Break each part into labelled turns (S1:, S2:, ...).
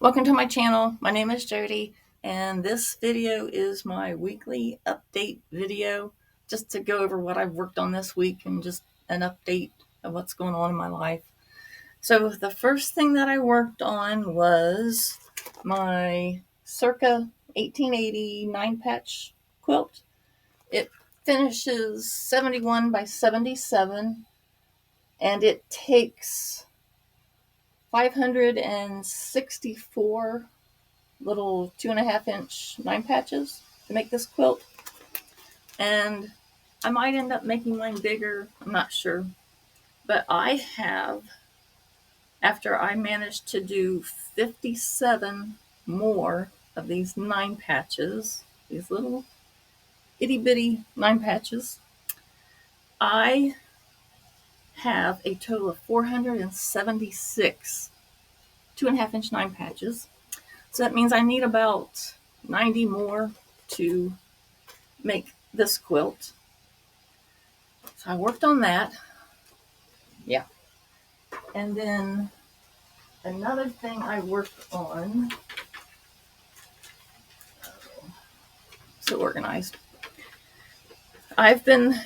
S1: Welcome to my channel. My name is Jody, and this video is my weekly update video just to go over what I've worked on this week and just an update of what's going on in my life. So the first thing that I worked on was my Circa 1880 9-patch quilt. It finishes 71 by 77, and it takes 564 little 2.5-inch 9-patches to make this quilt. And I might end up making mine bigger, I'm not sure. But I have, after I managed to do 57 more of these 9-patches, these little itty bitty 9-patches, I have a total of 476 2.5-inch 9-patches. So that means I need about 90 more to make this quilt. So I worked on that. Yeah. And then another thing I worked on, so organized. I've been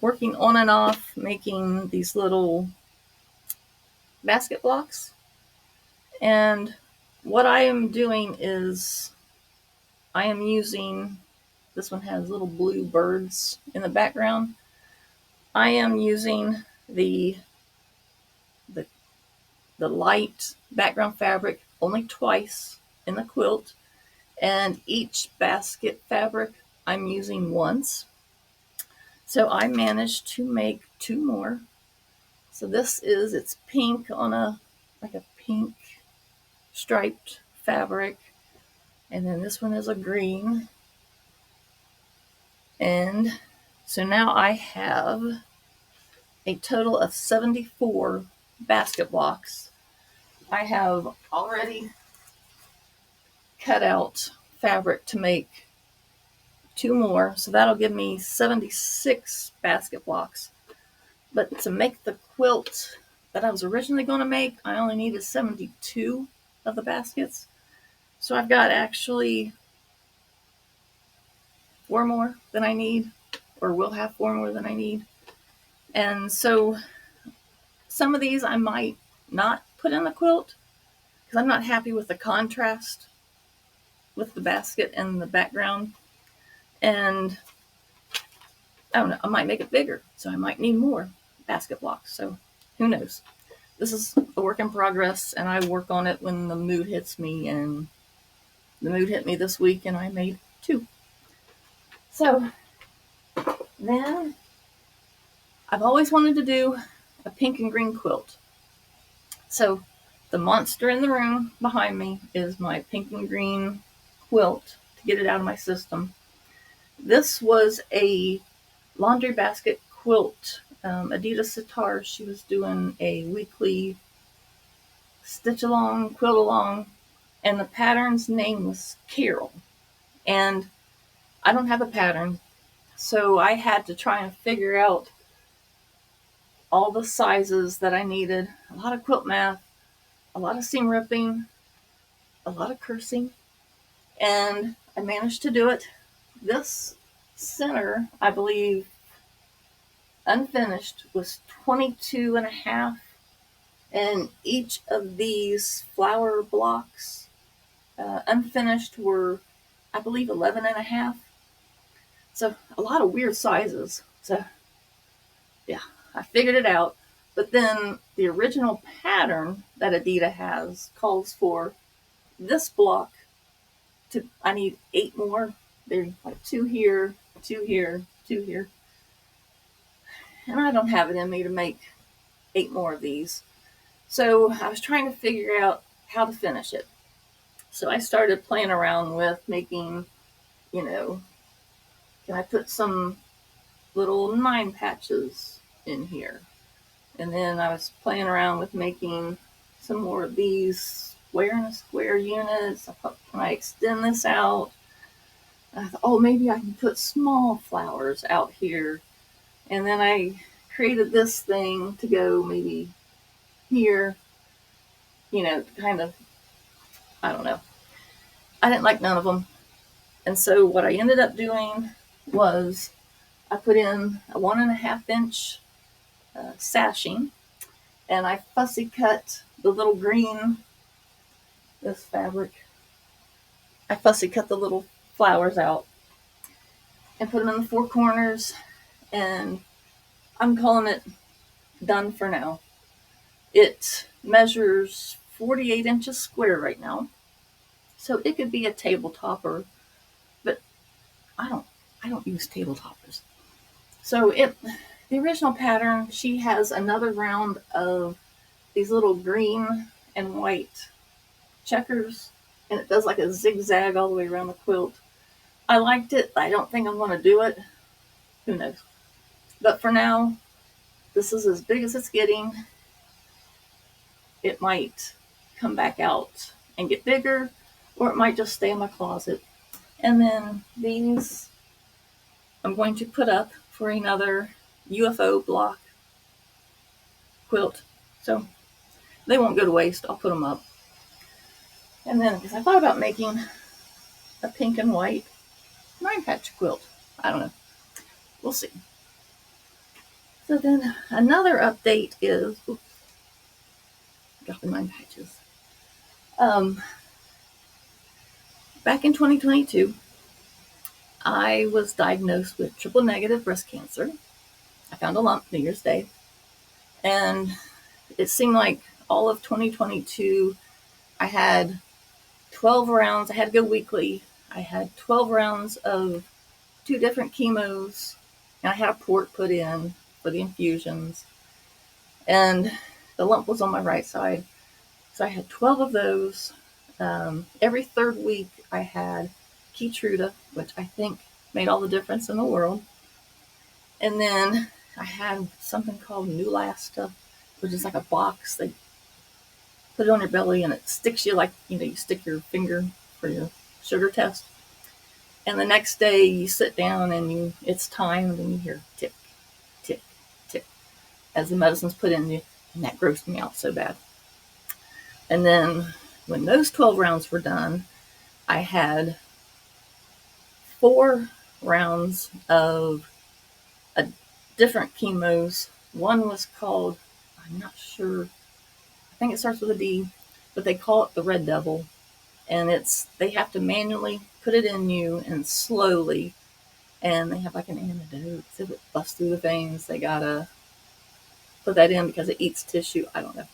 S1: working on and off making these little basket blocks. And what I am doing is I am using, this one has little blue birds in the background. I am using the light background fabric only twice in the quilt, and each basket fabric I'm using once. So I managed to make 2 more. So this is, it's pink on like a pink striped fabric, and then this one is a green. And so now I have a total of 74 basket blocks. I have already cut out fabric to make 2 more, so that'll give me 76 basket blocks. But to make the quilt that I was originally going to make, I only needed 72 of the baskets. So I've got actually 4 more than I need, or will have 4 more than I need. And so some of these I might not put in the quilt because I'm not happy with the contrast with the basket and the background. And I don't know, I might make it bigger, so I might need more basket blocks. So who knows? This is a work in progress, and I work on it when the mood hits me, and the mood hit me this week, and I made 2. So then I've always wanted to do a pink and green quilt. So the monster in the room behind me is my pink and green quilt to get it out of my system. This was a laundry basket quilt. Adita Sitar, she was doing a weekly stitch along, quilt along, and the pattern's name was Carol. And I don't have a pattern, so I had to try and figure out all the sizes that I needed. A lot of quilt math, a lot of seam ripping, a lot of cursing, and I managed to do it. This center, I believe, unfinished, was 22 and a half, and each of these flower blocks unfinished were, I believe, 11 and a half. So a lot of weird sizes. So yeah, I figured it out. But then the original pattern that Adita has calls for this block to, I need 8 more. There's like 2 here, 2 here, 2 here. And I don't have it in me to make 8 more of these. So I was trying to figure out how to finish it. So I started playing around with making, can I put some little 9-patches in here? And then I was playing around with making some more of these square and a square units. I thought, can I extend this out? I thought, oh, maybe I can put small flowers out here. And then I created this thing to go maybe here, kind of I don't know. I didn't like none of them. And so what I ended up doing was I put in a 1.5 inch sashing, and I fussy cut the little green, this fabric. I fussy cut the little flowers out and put them in the four corners, and I'm calling it done for now. It measures 48 inches square right now, so it could be a table topper, but I don't I don't use table toppers. So the original pattern, she has another round of these little green and white checkers, and it does like a zigzag all the way around the quilt. I liked it. I don't think I'm going to do it. Who knows? But for now, this is as big as it's getting. It might come back out and get bigger, or it might just stay in my closet. And then these I'm going to put up for another UFO block quilt. So they won't go to waste. I'll put them up. And then, because I thought about making a pink and white 9-patch quilt. I don't know. We'll see. So then another update is, got the 9 patches. Back in 2022, I was diagnosed with triple negative breast cancer. I found a lump New Year's Day. And it seemed like all of 2022, I had 12 rounds. I had to go weekly. I had 12 rounds of 2 different chemos, and I had a port put in for the infusions. And the lump was on my right side. So I had 12 of those. Every third week, I had Keytruda, which I think made all the difference in the world. And then I had something called Neulasta, which is like a box. They put it on your belly and it sticks you like, you stick your finger for your sugar test. And the next day you sit down and it's timed and you hear tick, tick, tick as the medicine's put in you. And that grossed me out so bad. And then when those 12 rounds were done, I had 4 rounds of a different chemos. One was called, I'm not sure, I think it starts with a D, but they call it the Red Devil. And they have to manually put it in you and slowly, and they have like an antidote. So if it busts through the veins, they gotta put that in because it eats tissue. I don't know.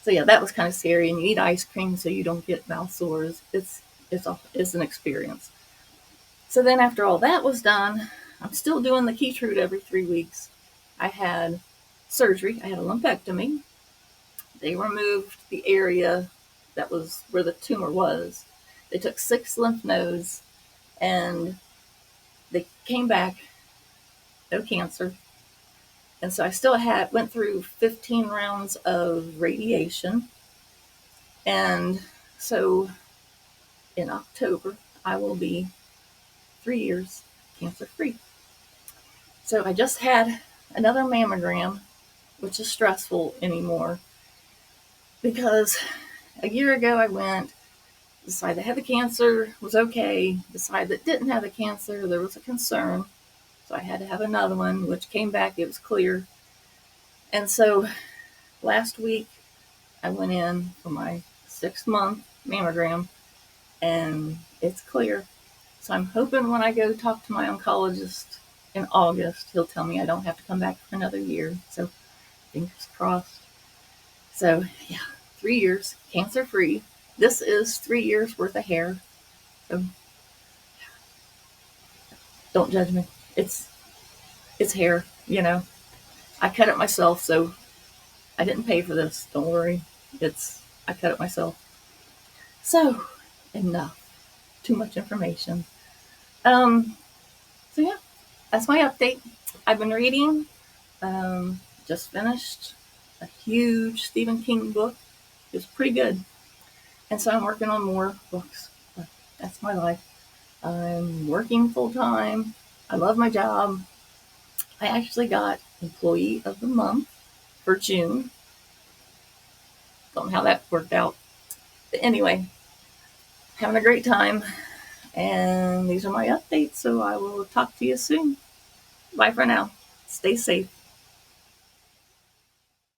S1: So yeah, that was kind of scary. And you eat ice cream so you don't get mouth sores. It's an experience. So then after all that was done, I'm still doing the Keytruda every 3 weeks. I had surgery. I had a lumpectomy. They removed the area that was where the tumor was. They took 6 lymph nodes and they came back, no cancer. And so I still went through 15 rounds of radiation. And so in October, I will be 3 years cancer free. So I just had another mammogram, which is stressful anymore because a year ago I went, the side that had the cancer was okay. The side that didn't have the cancer, there was a concern. So I had to have another one, which came back, it was clear. And so last week I went in for my 6-month mammogram and it's clear. So I'm hoping when I go talk to my oncologist in August, he'll tell me I don't have to come back for another year. So fingers crossed. So yeah, 3 years cancer free. This is 3 years worth of hair. So don't judge me. It's hair, I cut it myself, so I didn't pay for this. Don't worry. I cut it myself. So enough. Too much information. So yeah, that's my update. I've been reading. Just finished a huge Stephen King book. It was pretty good. And so I'm working on more books. But that's my life. I'm working full time. I love my job. I actually got Employee of the Month for June. Don't know how that worked out. But anyway, having a great time. And these are my updates, so I will talk to you soon. Bye for now. Stay safe.